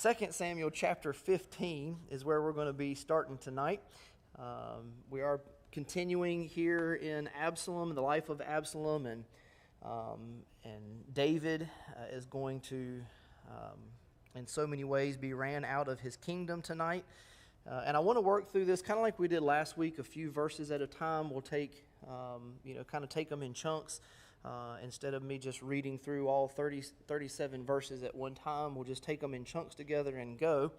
2 Samuel chapter 15 is where we're going to be starting tonight. We are continuing here in Absalom, the life of Absalom, and David is going to, in so many ways, be ran out of his kingdom tonight. And I want to work through this kind of like we did last week, a few verses at a time. We'll take, kind of take them in chunks. Instead of me just reading through all 37 verses at one time, we'll just take them in chunks together and go.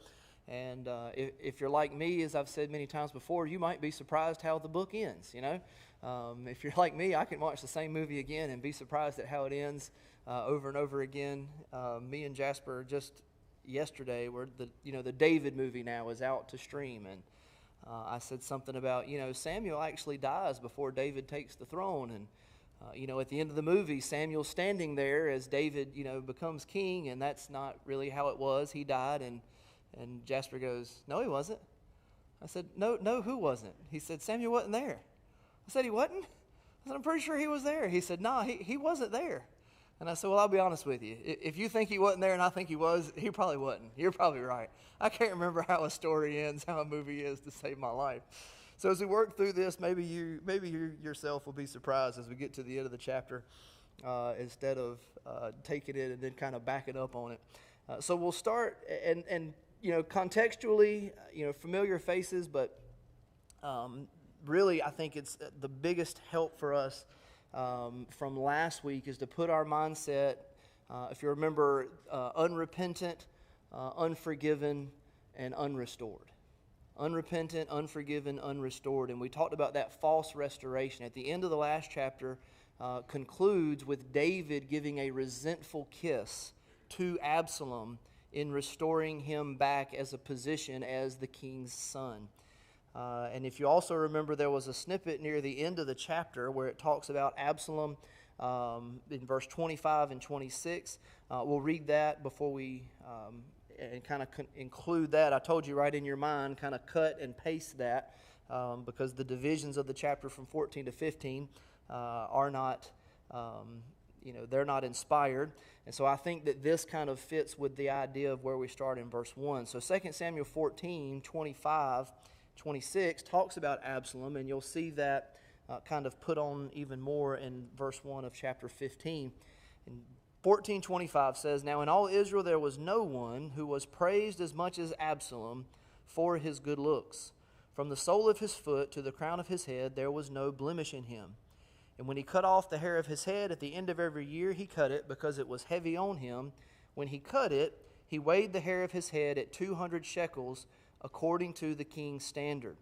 And if you're like me, as I've said many times before, you might be surprised how the book ends, If you're like me, I can watch the same movie again and be surprised at how it ends over and over again. Me and Jasper just yesterday, where the David movie now is out to stream, and I said something about, Samuel actually dies before David takes the throne, and at the end of the movie, Samuel's standing there as David, becomes king, and that's not really how it was. He died, and Jasper goes, "No, he wasn't." I said, No, who wasn't? He said, "Samuel wasn't there." I said, "He wasn't?" I said, "I'm pretty sure he was there." He said, "No, he wasn't there." And I said, "Well, I'll be honest with you. If you think he wasn't there and I think he was, he probably wasn't. You're probably right. I can't remember how a story ends, how a movie is to save my life." So as we work through this, maybe you yourself will be surprised as we get to the end of the chapter, instead of taking it and then kind of backing up on it. So we'll start, and contextually, familiar faces, but really I think it's the biggest help for us from last week is to put our mindset, if you remember, unrepentant, unforgiven, and unrestored. Unrepentant, unforgiven, unrestored. And we talked about that false restoration. At the end of the last chapter, concludes with David giving a resentful kiss to Absalom in restoring him back as a position as the king's son. And if you also remember, there was a snippet near the end of the chapter where it talks about Absalom in verse 25 and 26. We'll read that before we and kind of include that. I told you right in your mind, kind of cut and paste that because the divisions of the chapter from 14 to 15 are not, they're not inspired. And so I think that this kind of fits with the idea of where we start in verse 1. So 2 Samuel 14, 25, 26 talks about Absalom, and you'll see that kind of put on even more in verse 1 of chapter 15. And 14:25 says, "Now in all Israel there was no one who was praised as much as Absalom for his good looks. From the sole of his foot to the crown of his head there was no blemish in him. And when he cut off the hair of his head at the end of every year, he cut it because it was heavy on him. When he cut it, he weighed the hair of his head at 200 shekels according to the king's standard."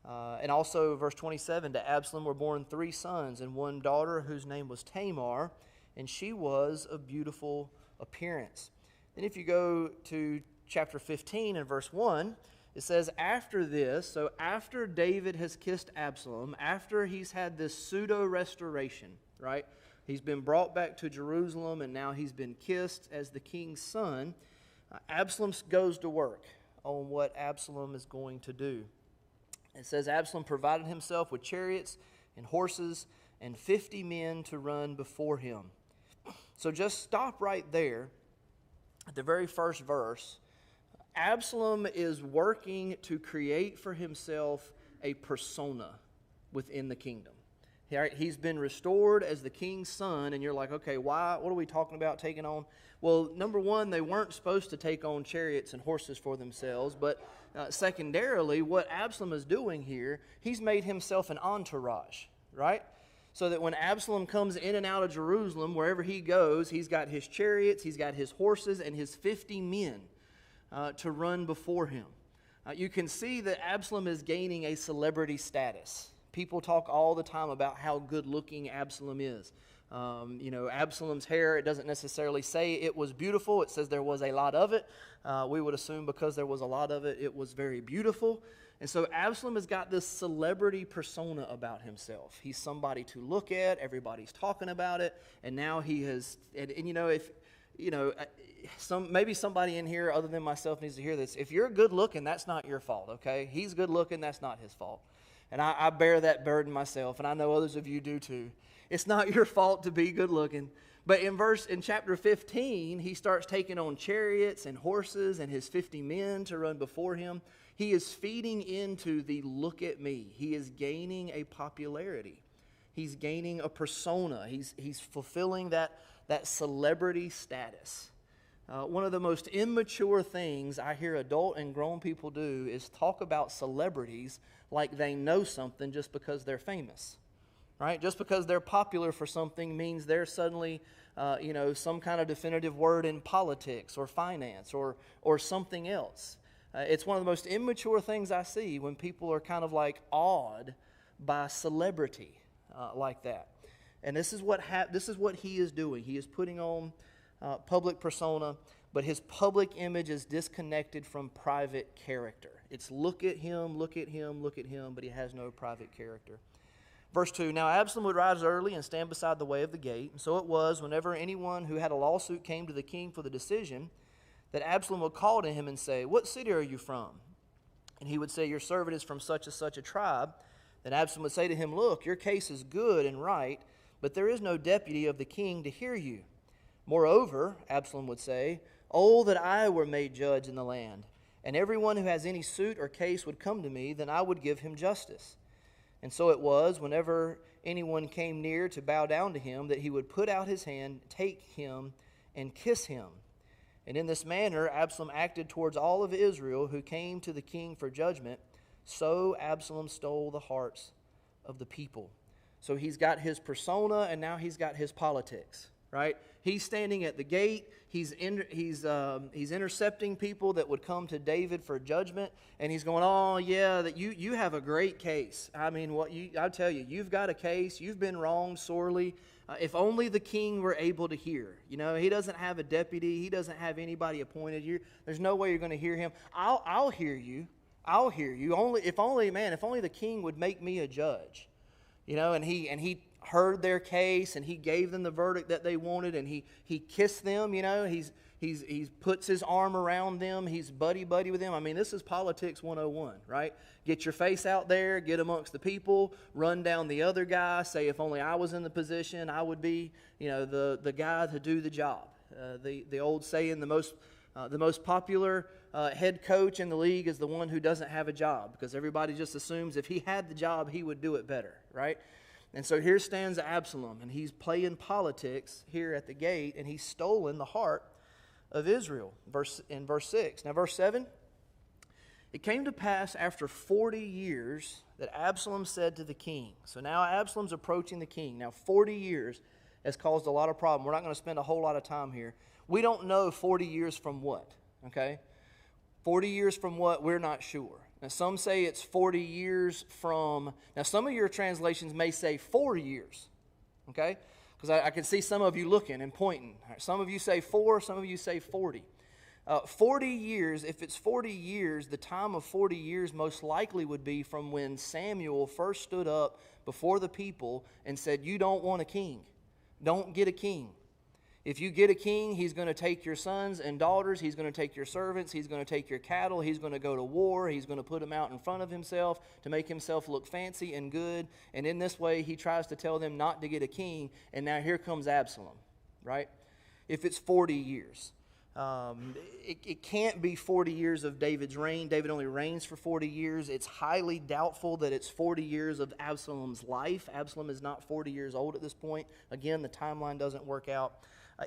And also verse 27, "To Absalom were born 3 sons and 1 daughter whose name was Tamar, and she was of beautiful appearance." Then if you go to chapter 15 and verse 1, it says, after this, so after David has kissed Absalom, after he's had this pseudo-restoration, right? He's been brought back to Jerusalem, and now he's been kissed as the king's son. Absalom goes to work on what Absalom is going to do. It says, Absalom provided himself with chariots and horses and 50 men to run before him. So just stop right there at the very first verse. Absalom is working to create for himself a persona within the kingdom. He's been restored as the king's son, and you're like, okay, why? What are we talking about taking on? Well, number one, they weren't supposed to take on chariots and horses for themselves, but secondarily, what Absalom is doing here, he's made himself an entourage, right? So that when Absalom comes in and out of Jerusalem, wherever he goes, he's got his chariots, he's got his horses, and his 50 men to run before him. You can see that Absalom is gaining a celebrity status. People talk all the time about how good-looking Absalom is. Absalom's hair, it doesn't necessarily say it was beautiful. It says there was a lot of it. We would assume because there was a lot of it, it was very beautiful. And so Absalom has got this celebrity persona about himself. He's somebody to look at. Everybody's talking about it. And now he has, maybe somebody in here other than myself needs to hear this. If you're good looking, that's not your fault, okay? He's good looking, that's not his fault. And I bear that burden myself, and I know others of you do too. It's not your fault to be good looking, But in chapter 15, he starts taking on chariots and horses and his 50 men to run before him. He is feeding into the look at me. He is gaining a popularity. He's gaining a persona. He's fulfilling that celebrity status. One of the most immature things I hear adult and grown people do is talk about celebrities like they know something just because they're famous. Right? Just because they're popular for something means they're suddenly, some kind of definitive word in politics or finance or something else. It's one of the most immature things I see when people are kind of like awed by celebrity like that. And this is what he is doing. He is putting on public persona, but his public image is disconnected from private character. It's look at him, look at him, look at him, but he has no private character. Verse 2, now Absalom would rise early and stand beside the way of the gate. And so it was, whenever anyone who had a lawsuit came to the king for the decision, that Absalom would call to him and say, what city are you from? And he would say, your servant is from such and such a tribe. Then Absalom would say to him, look, your case is good and right, but there is no deputy of the king to hear you. Moreover, Absalom would say, oh, that I were made judge in the land, and everyone who has any suit or case would come to me, then I would give him justice. And so it was, whenever anyone came near to bow down to him, that he would put out his hand, take him, and kiss him. And in this manner Absalom acted towards all of Israel who came to the king for judgment. So Absalom stole the hearts of the people. So he's got his persona, and now he's got his politics, right? He's standing at the gate. He's intercepting people that would come to David for judgment, and he's going, oh yeah, that you have a great case. I mean, I tell you, you've got a case. You've been wronged sorely. If only the king were able to hear. You know, he doesn't have a deputy. He doesn't have anybody appointed. There's no way you're going to hear him. I'll hear you. I'll hear you. If only the king would make me a judge. You know, and he heard their case, and he gave them the verdict that they wanted, and he kissed them. You know, he puts his arm around them. He's buddy with them. I mean, this is politics 101, right? Get your face out there, get amongst the people, run down the other guy, say if only I was in the position, I would be, the guy to do the job. The old saying, the most popular head coach in the league is the one who doesn't have a job, because everybody just assumes if he had the job, he would do it better, right? And so here stands Absalom, and he's playing politics here at the gate, and he's stolen the heart of Israel. In verse 6. Now verse 7, it came to pass after 40 years that Absalom said to the king. So now Absalom's approaching the king. Now 40 years has caused a lot of problem. We're not going to spend a whole lot of time here. We don't know 40 years from what, okay? 40 years from what, we're not sure. Now, some say it's 40 years from... Now, some of your translations may say 4 years, okay? Because I can see some of you looking and pointing. Some of you say 4, some of you say 40. 40 years, if it's 40 years, the time of 40 years most likely would be from when Samuel first stood up before the people and said, you don't want a king. Don't get a king. If you get a king, he's going to take your sons and daughters. He's going to take your servants. He's going to take your cattle. He's going to go to war. He's going to put them out in front of himself to make himself look fancy and good. And in this way, he tries to tell them not to get a king. And now here comes Absalom, right? If it's 40 years. It can't be 40 years of David's reign. David only reigns for 40 years. It's highly doubtful that it's 40 years of Absalom's life. Absalom is not 40 years old at this point. Again, the timeline doesn't work out.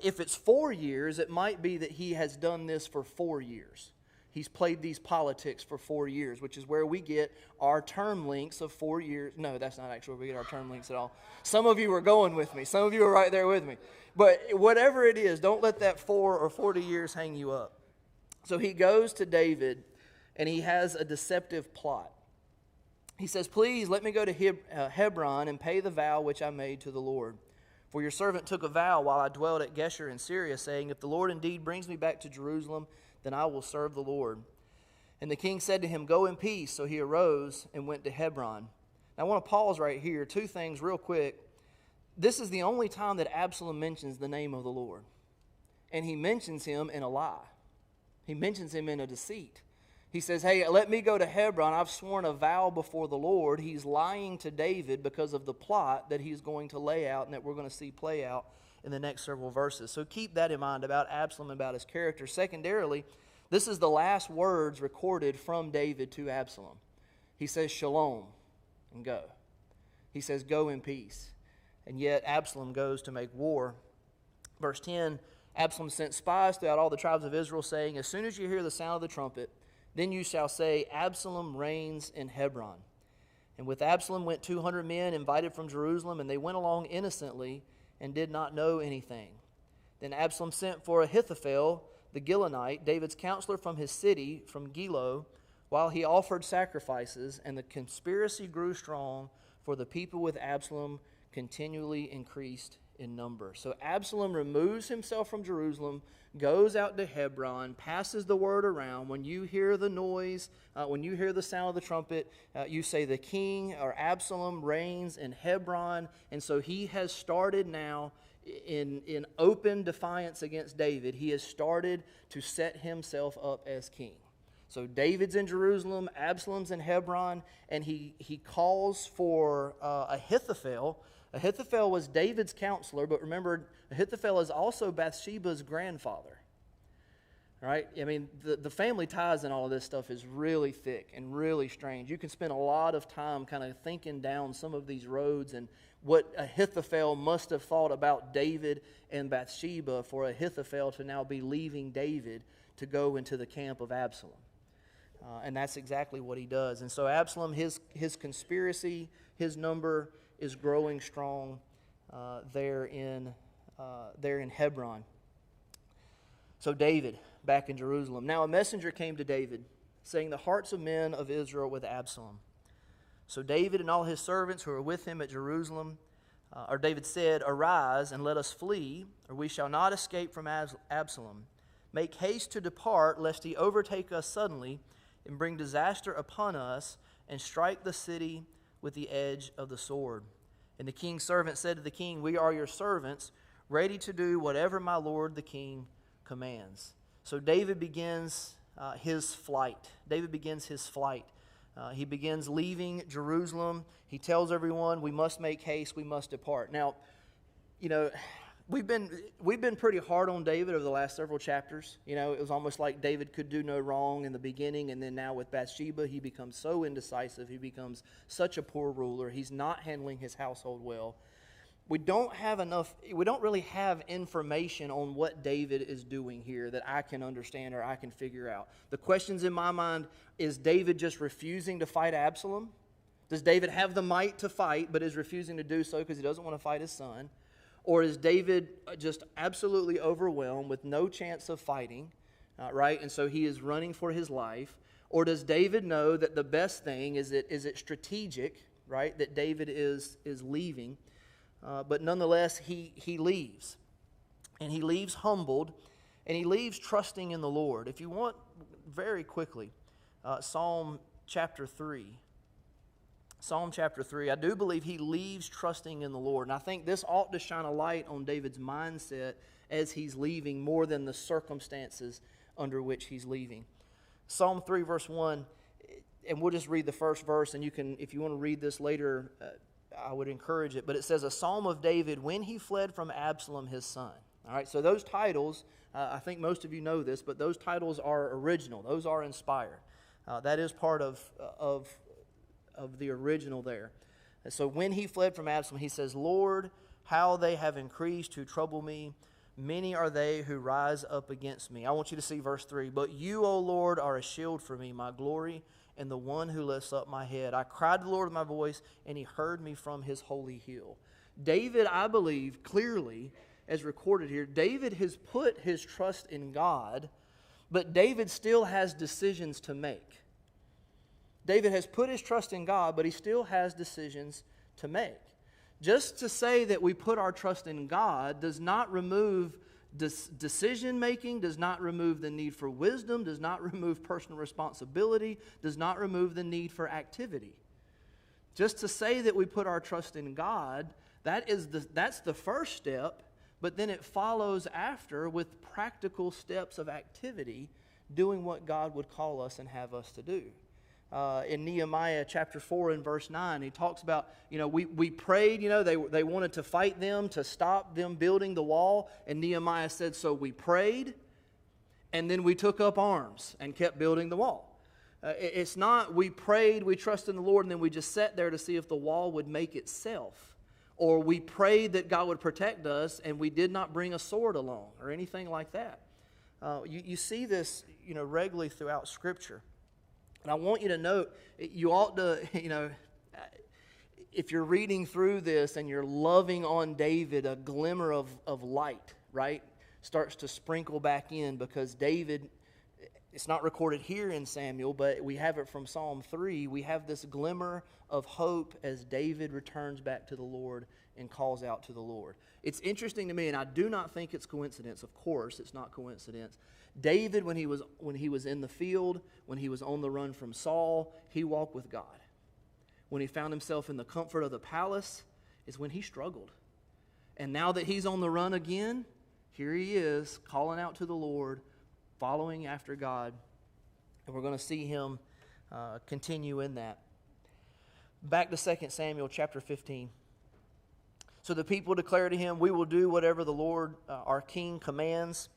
If it's 4 years, it might be that he has done this for 4 years. He's played these politics for 4 years, which is where we get our term lengths of 4 years. No, that's not actually where we get our term lengths at all. Some of you are going with me. Some of you are right there with me. But whatever it is, don't let that 4 or 40 years hang you up. So he goes to David, and he has a deceptive plot. He says, please let me go to Hebron and pay the vow which I made to the Lord. For your servant took a vow while I dwelt at Geshur in Syria, saying, if the Lord indeed brings me back to Jerusalem, then I will serve the Lord. And the king said to him, go in peace. So he arose and went to Hebron. Now I want to pause right here. 2 things real quick. This is the only time that Absalom mentions the name of the Lord. And he mentions him in a lie. He mentions him in a deceit. He says, hey, let me go to Hebron. I've sworn a vow before the Lord. He's lying to David because of the plot that he's going to lay out and that we're going to see play out in the next several verses. So keep that in mind about Absalom and about his character. Secondarily, this is the last words recorded from David to Absalom. He says, "Shalom," and go. He says, "Go in peace." And yet Absalom goes to make war. Verse 10, Absalom sent spies throughout all the tribes of Israel, saying, "As soon as you hear the sound of the trumpet, then you shall say, Absalom reigns in Hebron." And with Absalom went 200 men invited from Jerusalem, and they went along innocently and did not know anything. Then Absalom sent for Ahithophel, the Gilonite, David's counselor from his city, from Gilo, while he offered sacrifices, and the conspiracy grew strong, for the people with Absalom continually increased in number. So Absalom removes himself from Jerusalem, goes out to Hebron, passes the word around. When you hear the noise, when you hear the sound of the trumpet, you say the king or Absalom reigns in Hebron. And so he has started now in open defiance against David. He has started to set himself up as king. So David's in Jerusalem, Absalom's in Hebron, and he calls for Ahithophel. Ahithophel was David's counselor, but remember, Ahithophel is also Bathsheba's grandfather. Right? I mean, the family ties and all of this stuff is really thick and really strange. You can spend a lot of time kind of thinking down some of these roads and what Ahithophel must have thought about David and Bathsheba for Ahithophel to now be leaving David to go into the camp of Absalom. And that's exactly what he does. And so Absalom, his conspiracy, his number is growing strong there in Hebron. So David, back in Jerusalem. Now a messenger came to David, saying, "The hearts of men of Israel with Absalom." So David and all his servants who were with him at Jerusalem, or David said, "Arise and let us flee, or we shall not escape from Absalom. Make haste to depart, lest he overtake us suddenly and bring disaster upon us and strike the city with the edge of the sword." And the king's servant said to the king, "We are your servants, ready to do whatever my lord the king commands." So David begins his flight. He begins leaving Jerusalem. He tells everyone, "We must make haste, we must depart." Now, you know, we've been pretty hard on David over the last several chapters. You know, it was almost like David could do no wrong in the beginning, and then now with Bathsheba, he becomes so indecisive. He becomes such a poor ruler. He's not handling his household well. We don't really have information on what David is doing here that I can understand or I can figure out. The questions in my mind, is David just refusing to fight Absalom? Does David have the might to fight but is refusing to do so because he doesn't want to fight his son? Or is David just absolutely overwhelmed with no chance of fighting, right? And so he is running for his life. Or does David know that the best thing is it strategic, right? That David is leaving. But nonetheless, he leaves. And he leaves humbled. And he leaves trusting in the Lord. If you want, very quickly, Psalm chapter 3. Psalm chapter 3, I do believe he leaves trusting in the Lord. And I think this ought to shine a light on David's mindset as he's leaving more than the circumstances under which he's leaving. Psalm 3, verse 1, and we'll just read the first verse, and you can, if you want to read this later, I would encourage it. But it says, "A psalm of David when he fled from Absalom his son." All right, so those titles, I think most of you know this, but those titles are original. Those are inspired. That is part of the original there. And so when he fled from Absalom, he says, "Lord, how they have increased who trouble me. Many are they who rise up against me." I want you to see verse 3. "But you, O Lord, are a shield for me, my glory, and the one who lifts up my head. I cried to the Lord with my voice, and he heard me from his holy hill." David, I believe, clearly, as recorded here, David has put his trust in God, but David still has decisions to make. David has put his trust in God, but he still has decisions to make. Just to say that we put our trust in God does not remove decision-making, does not remove the need for wisdom, does not remove personal responsibility, does not remove the need for activity. Just to say that we put our trust in God, that's the first step, but then it follows after with practical steps of activity, doing what God would call us and have us to do. in Nehemiah chapter 4 and verse 9. He talks about, we prayed, they wanted to fight them, to stop them building the wall. And Nehemiah said, so we prayed, and then we took up arms and kept building the wall. It's not we prayed, we trusted in the Lord, and then we just sat there to see if the wall would make itself. Or we prayed that God would protect us, and we did not bring a sword along, or anything like that. You see this, regularly throughout Scripture. And I want you to note, you ought to, if you're reading through this and you're loving on David, a glimmer of light, right, starts to sprinkle back in, because David, it's not recorded here in Samuel, but we have it from Psalm 3. We have this glimmer of hope as David returns back to the Lord and calls out to the Lord. It's interesting to me, and I do not think it's coincidence. Of course, it's not coincidence. David, when he was in the field, when he was on the run from Saul, he walked with God. When he found himself in the comfort of the palace is when he struggled. And now that he's on the run again, here he is calling out to the Lord, following after God. And we're going to see him continue in that. Back to 2 Samuel chapter 15. So the people declare to him, we will do whatever the Lord our king commands.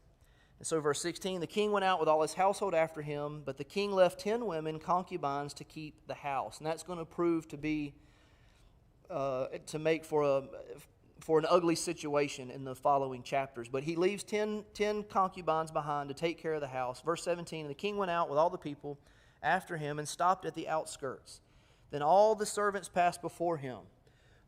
And so verse 16, the king went out with all his household after him, but the king left 10 women, concubines, to keep the house. And that's going to prove to be, to make for an ugly situation in the following chapters. But he leaves 10 concubines behind to take care of the house. Verse 17, and the king went out with all the people after him and stopped at the outskirts. Then all the servants passed before him,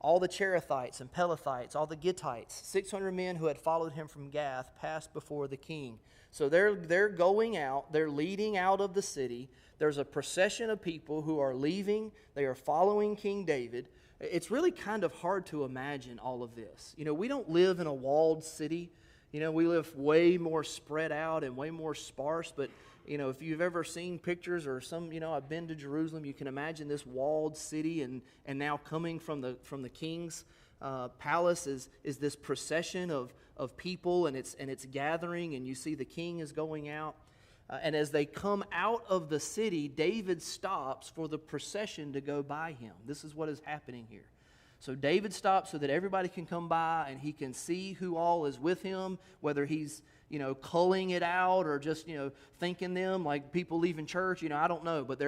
all the Cherethites and Pelethites, all the Gittites, 600 men who had followed him from Gath, passed before the king. So they're going out, they're leading out of the city. There's a procession of people who are leaving. They are following King David. It's really kind of hard to imagine all of this. We don't live in a walled city. We live way more spread out and way more sparse. But, if you've ever seen pictures or I've been to Jerusalem, you can imagine this walled city, and now coming from the king's palace is this procession of people, and it's gathering, and you see the king is going out. And as they come out of the city, David stops for the procession to go by him. This is what is happening here. So David stops so that everybody can come by and he can see who all is with him, whether he's, culling it out or just, thanking them like people leaving church. I don't know. But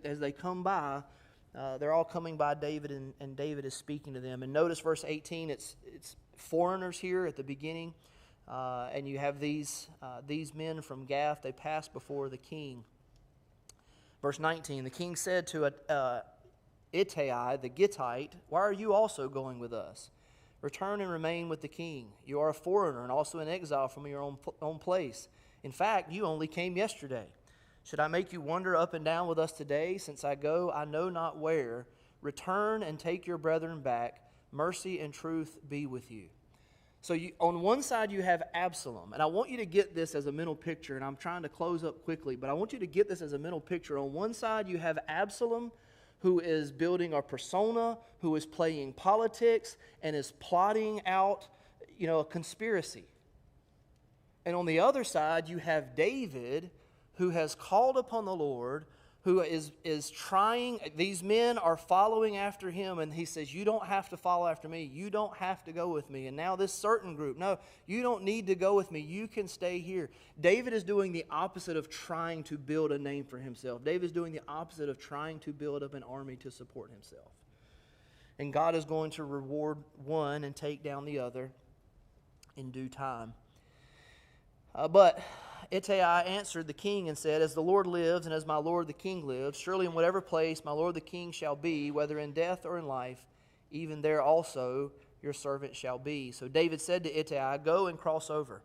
as they come by, they're all coming by David, and David is speaking to them. And notice verse 18, it's foreigners here at the beginning. And you have these men from Gath. They pass before the king. Verse 19, the king said to Ittai the Gittite, why are you also going with us? Return and remain with the king. You are a foreigner and also an exile from your own place. In fact, you only came yesterday. Should I make you wander up and down with us today? Since I go, I know not where. Return and take your brethren back. Mercy and truth be with you. So on one side you have Absalom, and I want you to get this as a mental picture, and I'm trying to close up quickly, but I want you to get this as a mental picture. On one side you have Absalom, who is building a persona, who is playing politics, and is plotting out, a conspiracy. And on the other side you have David, who has called upon the Lord, who is trying. These men are following after him, and he says, you don't have to follow after me. You don't have to go with me. And now this certain group, no, you don't need to go with me. You can stay here. David is doing the opposite of trying to build a name for himself. David is doing the opposite of trying to build up an army to support himself. And God is going to reward one and take down the other in due time. But Ittai answered the king and said, as the Lord lives and as my lord the king lives, surely in whatever place my lord the king shall be, whether in death or in life, even there also your servant shall be. So David said to Ittai, go and cross over,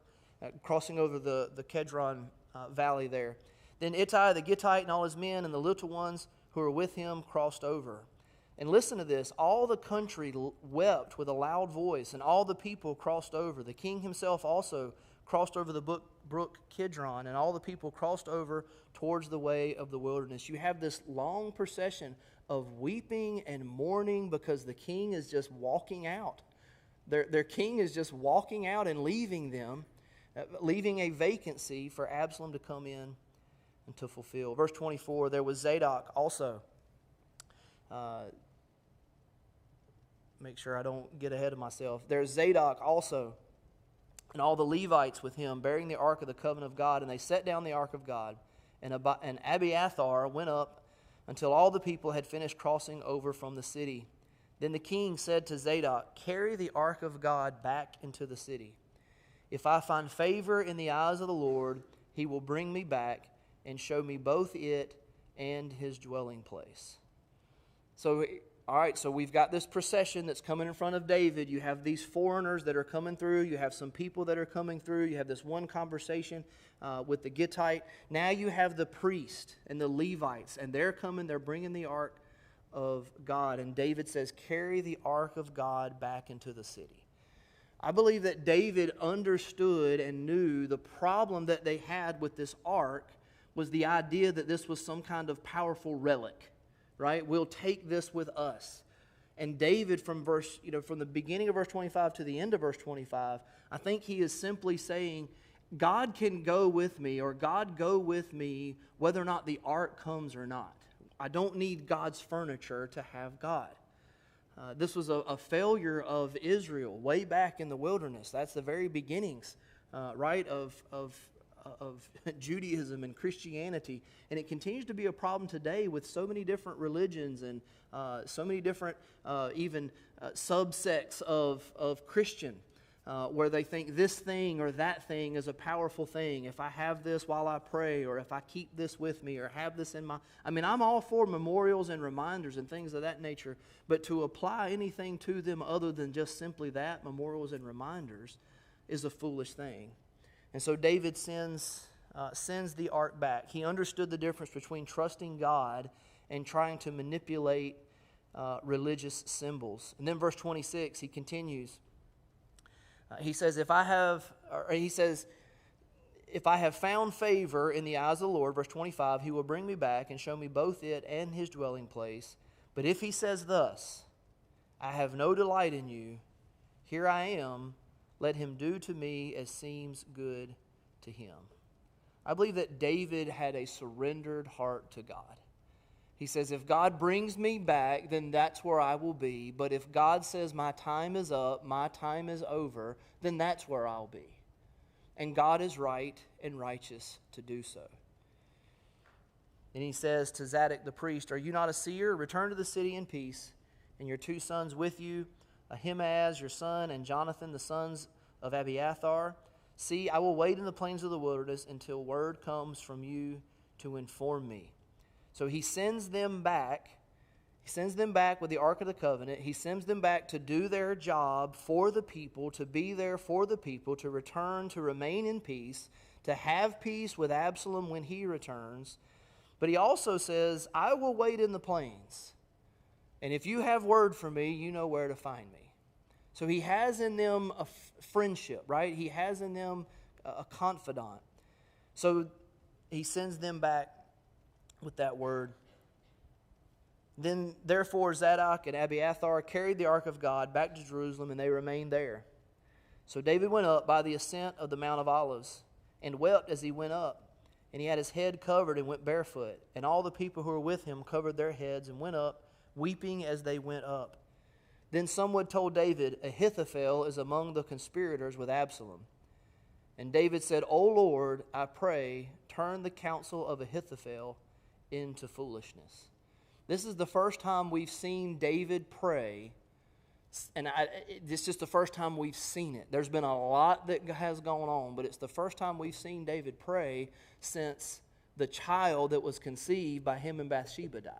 crossing over the Kedron valley there. Then Ittai the Gittite and all his men and the little ones who were with him crossed over. And listen to this, all the country wept with a loud voice, and all the people crossed over. The king himself also crossed over the brook Kidron, and all the people crossed over towards the way of the wilderness. You have this long procession of weeping and mourning because the king is just walking out. Their king is just walking out and leaving them, leaving a vacancy for Absalom to come in and to fulfill. Verse 24, there was Zadok also. Make sure I don't get ahead of myself. There's Zadok also, and all the Levites with him, bearing the ark of the covenant of God. And they set down the ark of God. And Abiathar went up until all the people had finished crossing over from the city. Then the king said to Zadok, "Carry the ark of God back into the city. If I find favor in the eyes of the Lord, he will bring me back and show me both it and his dwelling place." So, all right, so we've got this procession that's coming in front of David. You have these foreigners that are coming through. You have some people that are coming through. You have this one conversation with the Gittite. Now you have the priest and the Levites, and they're coming. They're bringing the ark of God. And David says, "Carry the ark of God back into the city." I believe that David understood and knew the problem that they had with this ark was the idea that this was some kind of powerful relic, right? We'll take this with us. And David, from the beginning of verse 25 to the end of verse 25, I think he is simply saying, God can go with me, or God go with me whether or not the ark comes or not. I don't need God's furniture to have God. This was a failure of Israel way back in the wilderness. That's the very beginnings, right, of Judaism and Christianity. And it continues to be a problem today with so many different religions and so many different subsects of Christian, where they think this thing or that thing is a powerful thing. If I have this while I pray, or if I keep this with me, or have this in my... I'm all for memorials and reminders and things of that nature, but to apply anything to them other than just simply that, memorials and reminders, is a foolish thing. And so David sends the ark back. He understood the difference between trusting God and trying to manipulate religious symbols. And then verse 26, he continues. He says, if I have found favor in the eyes of the Lord, verse 25, he will bring me back and show me both it and his dwelling place. But if he says thus, I have no delight in you, here I am, let him do to me as seems good to him. I believe that David had a surrendered heart to God. He says, if God brings me back, then that's where I will be. But if God says my time is up, my time is over, then that's where I'll be. And God is right and righteous to do so. And he says to Zadok the priest, are you not a seer? Return to the city in peace, and your 2 sons with you, Ahimaaz your son, and Jonathan the sons of Abiathar. See, I will wait in the plains of the wilderness until word comes from you to inform me. So he sends them back. He sends them back with the Ark of the Covenant. He sends them back to do their job for the people, to be there for the people, to return, to remain in peace, to have peace with Absalom when he returns. But he also says, I will wait in the plains. And if you have word for me, you know where to find me. So he has in them a friendship, right? He has in them a confidant. So he sends them back with that word. Then, therefore, Zadok and Abiathar carried the ark of God back to Jerusalem, and they remained there. So David went up by the ascent of the Mount of Olives, and wept as he went up. And he had his head covered and went barefoot. And all the people who were with him covered their heads and went up, weeping as they went up. Then someone told David, Ahithophel is among the conspirators with Absalom. And David said, O Lord, I pray, turn the counsel of Ahithophel into foolishness. This is the first time we've seen David pray, and it's just the first time we've seen it. There's been a lot that has gone on, but it's the first time we've seen David pray since the child that was conceived by him and Bathsheba died.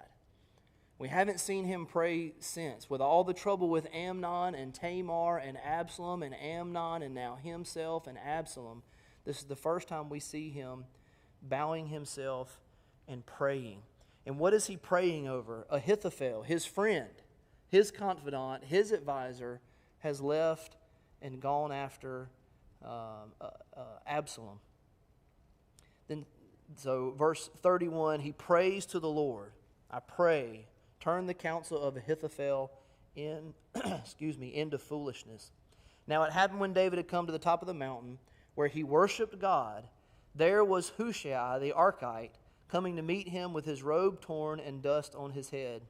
We haven't seen him pray since. With all the trouble with Amnon and Tamar and Absalom and Amnon and now himself and Absalom, this is the first time we see him bowing himself and praying. And what is he praying over? Ahithophel, his friend, his confidant, his advisor, has left and gone after Absalom. So verse 31, he prays to the Lord. I pray, turn the counsel of Ahithophel into foolishness. Now it happened when David had come to the top of the mountain where he worshipped God, there was Hushai the Archite coming to meet him with his robe torn and dust on his head.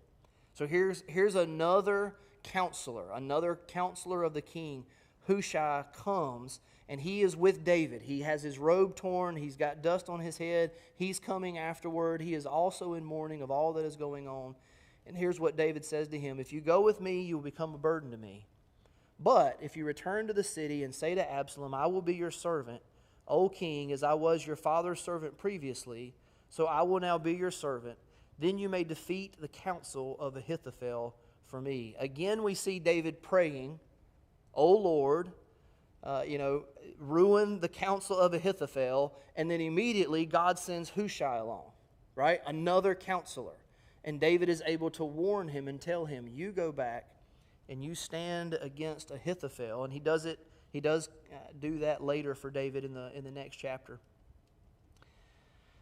So here's another counselor of the king. Hushai comes, and he is with David. He has his robe torn. He's got dust on his head. He's coming afterward. He is also in mourning of all that is going on. And here's what David says to him: if you go with me, you will become a burden to me. But if you return to the city and say to Absalom, I will be your servant, O king, as I was your father's servant previously, so I will now be your servant, then you may defeat the counsel of Ahithophel for me. Again, we see David praying, O Lord, ruin the counsel of Ahithophel, and then immediately God sends Hushai along, right? Another counselor. And David is able to warn him and tell him, you go back and you stand against Ahithophel. And he does do that later for David in the next chapter.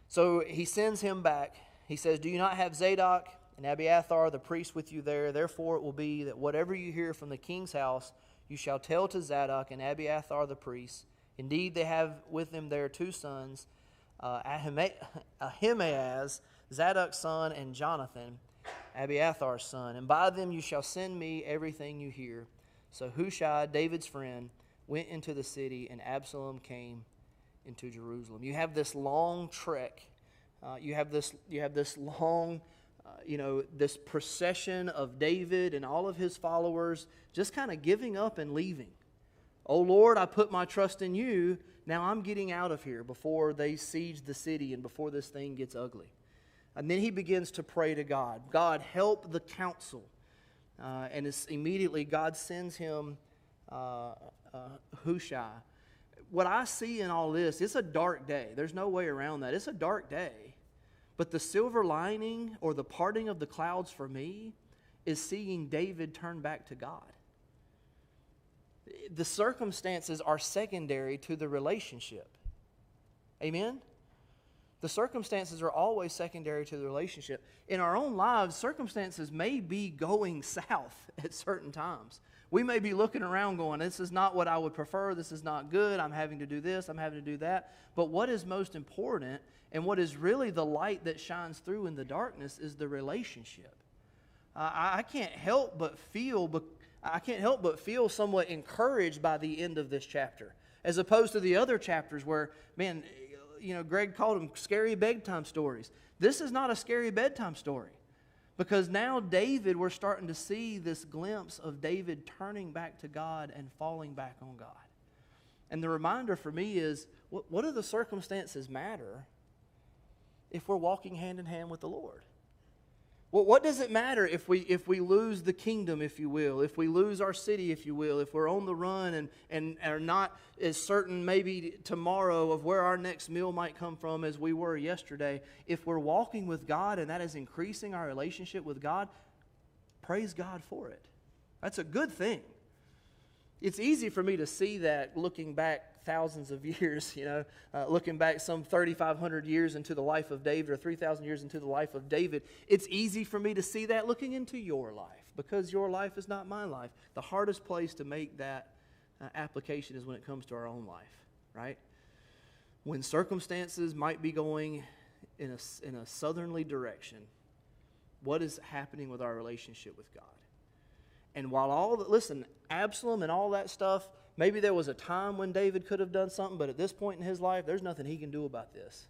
So he sends him back. He says, do you not have Zadok and Abiathar the priest with you there? Therefore it will be that whatever you hear from the king's house, you shall tell to Zadok and Abiathar the priests. Indeed, they have with them their 2 sons, Ahimaaz, Zadok's son, and Jonathan, Abiathar's son. And by them you shall send me everything you hear. So Hushai, David's friend, went into the city, and Absalom came into Jerusalem. You have this long trek. You have this long, this procession of David and all of his followers just kind of giving up and leaving. Oh Lord, I put my trust in you. Now I'm getting out of here before they siege the city and before this thing gets ugly. And then he begins to pray to God. God, help the counsel. And it's immediately God sends him Hushai. What I see in all this, it's a dark day. There's no way around that. It's a dark day. But the silver lining or the parting of the clouds for me is seeing David turn back to God. The circumstances are secondary to the relationship. Amen? The circumstances are always secondary to the relationship. In our own lives, circumstances may be going south at certain times. We may be looking around going, this is not what I would prefer, this is not good, I'm having to do this, I'm having to do that. But what is most important and what is really the light that shines through in the darkness is the relationship. I can't help but feel somewhat encouraged by the end of this chapter, as opposed to the other chapters where, man, Greg called them scary bedtime stories. This is not a scary bedtime story, because now David, we're starting to see this glimpse of David turning back to God and falling back on God. And the reminder for me is, what do the circumstances matter if we're walking hand in hand with the Lord? Well, what does it matter if we lose the kingdom, if you will, if we lose our city, if you will, if we're on the run and are not as certain maybe tomorrow of where our next meal might come from as we were yesterday? If we're walking with God and that is increasing our relationship with God, praise God for it. That's a good thing. It's easy for me to see that looking back thousands of years, looking back some 3,500 years into the life of David or 3,000 years into the life of David. It's easy for me to see that looking into your life, because your life is not my life. The hardest place to make that application is when it comes to our own life, right? When circumstances might be going in a southerly direction, what is happening with our relationship with God? And while Absalom and all that stuff, maybe there was a time when David could have done something, but at this point in his life, there's nothing he can do about this.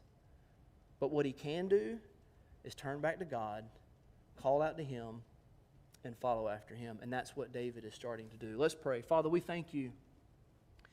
But what he can do is turn back to God, call out to him, and follow after him. And that's what David is starting to do. Let's pray. Father, we thank you